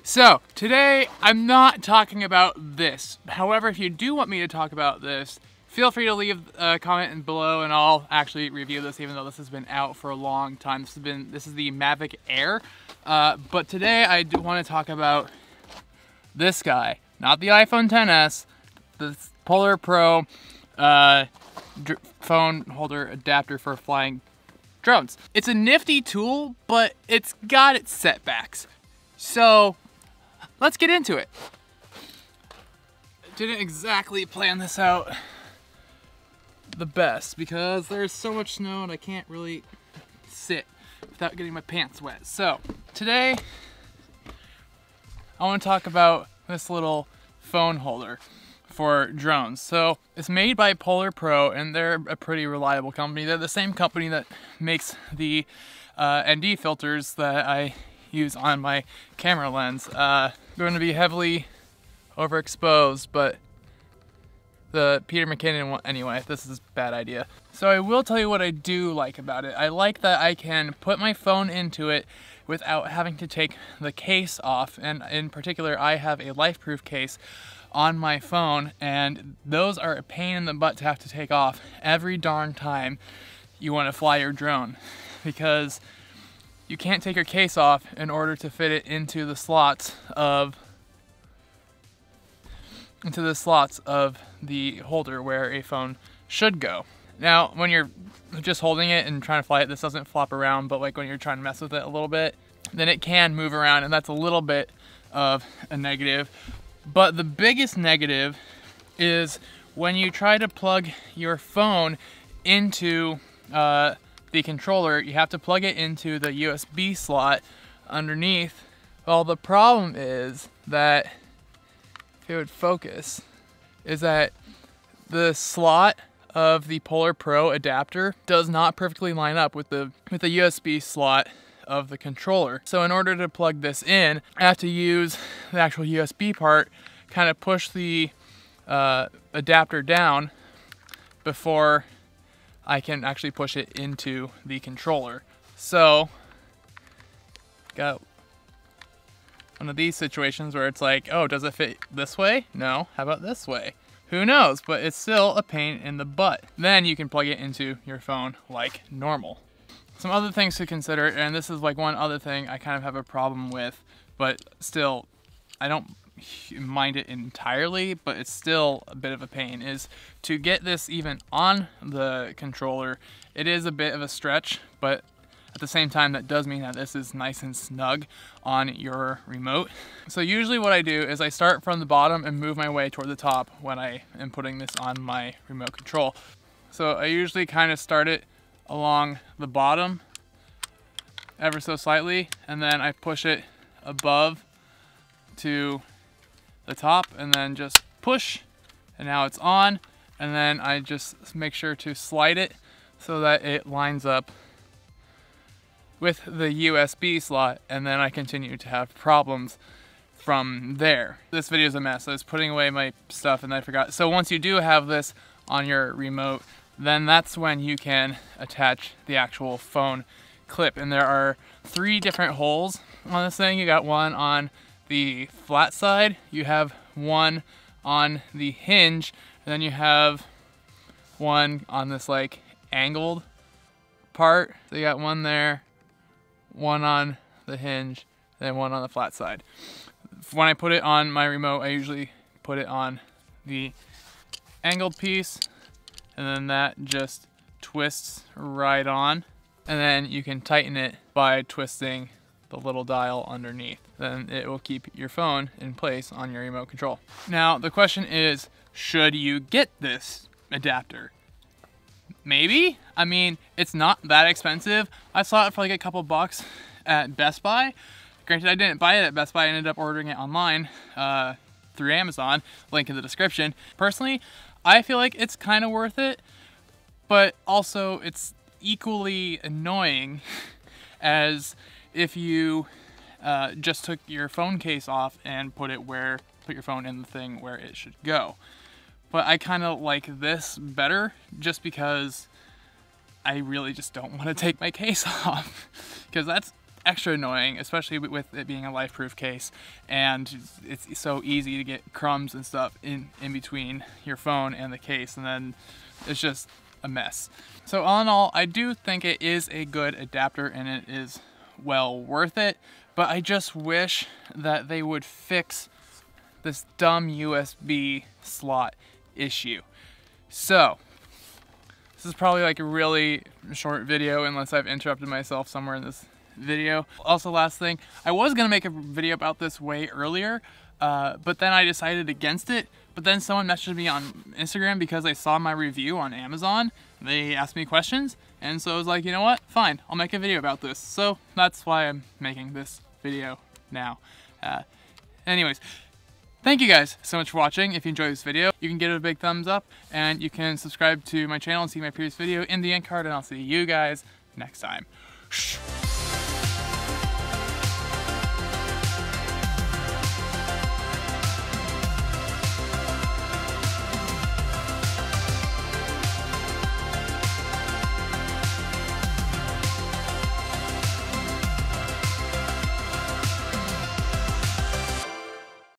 So, today I'm not talking about this. However, if you do want me to talk about this, feel free to leave a comment below and I'll actually review this, even though this has been out for a long time. This is the Mavic Air. But today I do want to talk about this guy, not the iPhone XS, the Polar Pro phone holder adapter for flying drones. It's a nifty tool, but it's got its setbacks. So, let's get into it. Didn't exactly plan this out the best because there's so much snow and I can't really sit without getting my pants wet. So today I want to talk about this little phone holder for drones. So it's made by Polar Pro and they're a pretty reliable company. They're the same company that makes the ND filters that I use on my camera lens. Going to be heavily overexposed, but the Peter McKinnon one, anyway, this is a bad idea. So I will tell you what I do like about it. I like that I can put my phone into it without having to take the case off, and in particular I have a LifeProof case on my phone, and those are a pain in the butt to have to take off every darn time you want to fly your drone, because you can't take your case off in order to fit it into the slots of the holder where a phone should go. Now, when you're just holding it and trying to fly it, this doesn't flop around, but like when you're trying to mess with it a little bit, then it can move around, and that's a little bit of a negative. But the biggest negative is when you try to plug your phone into the controller, you have to plug it into the USB slot underneath. Well, the problem is that, if it would focus, is that the slot of the Polar Pro adapter does not perfectly line up with the USB slot of the controller. So in order to plug this in, I have to use the actual USB part, kind of push the adapter down before I can actually push it into the controller. So, got one of these situations where it's like, oh, does it fit this way? No, how about this way? Who knows, but it's still a pain in the butt. Then you can plug it into your phone like normal. Some other things to consider, and this is like one other thing I kind of have a problem with, but still, I don't mind it entirely, but it's still a bit of a pain, is to get this even on the controller. It is a bit of a stretch, but at the same time that does mean that this is nice and snug on your remote. So usually what I do is I start from the bottom and move my way toward the top when I am putting this on my remote control. So I usually kind of start it along the bottom ever so slightly, and then I push it above to the top and then just push, and now it's on, and then I just make sure to slide it so that it lines up with the USB slot, and then I continue to have problems from there. This video is a mess. I was putting away my stuff and I forgot. So once you do have this on your remote, then that's when you can attach the actual phone clip. And there are 3 different holes on this thing. You got one on the flat side, you have one on the hinge, and then you have one on this like angled part. So you got one there, one on the hinge, and then one on the flat side. When I put it on my remote, I usually put it on the angled piece, and then that just twists right on. and then you can tighten it by twisting the little dial underneath. Then it will keep your phone in place on your remote control. Now the question is, should you get this adapter? Maybe. I mean, it's not that expensive. I saw it for like a couple bucks at Best Buy. Granted, I didn't buy it at Best Buy. I ended up ordering it online through Amazon, link in the description. Personally, I feel like it's kind of worth it, but also it's equally annoying as if you just took your phone case off and put your phone in the thing where it should go. But I kind of like this better just because I really just don't want to take my case off, because that's extra annoying, especially with it being a life-proof case, and it's so easy to get crumbs and stuff in between your phone and the case, and then it's just a mess. So all in all, I do think it is a good adapter and it is well worth it, but I just wish that they would fix this dumb USB slot issue. So this is probably like a really short video unless I've interrupted myself somewhere in this video. Also, last thing, I was gonna make a video about this way earlier, but then I decided against it. But then someone messaged me on Instagram because they saw my review on Amazon. They asked me questions, and so I was like, you know what, fine, I'll make a video about this. So that's why I'm making this video now. Anyways, thank you guys so much for watching. If you enjoyed this video, you can give it a big thumbs up, and you can subscribe to my channel and see my previous video in the end card, and I'll see you guys next time.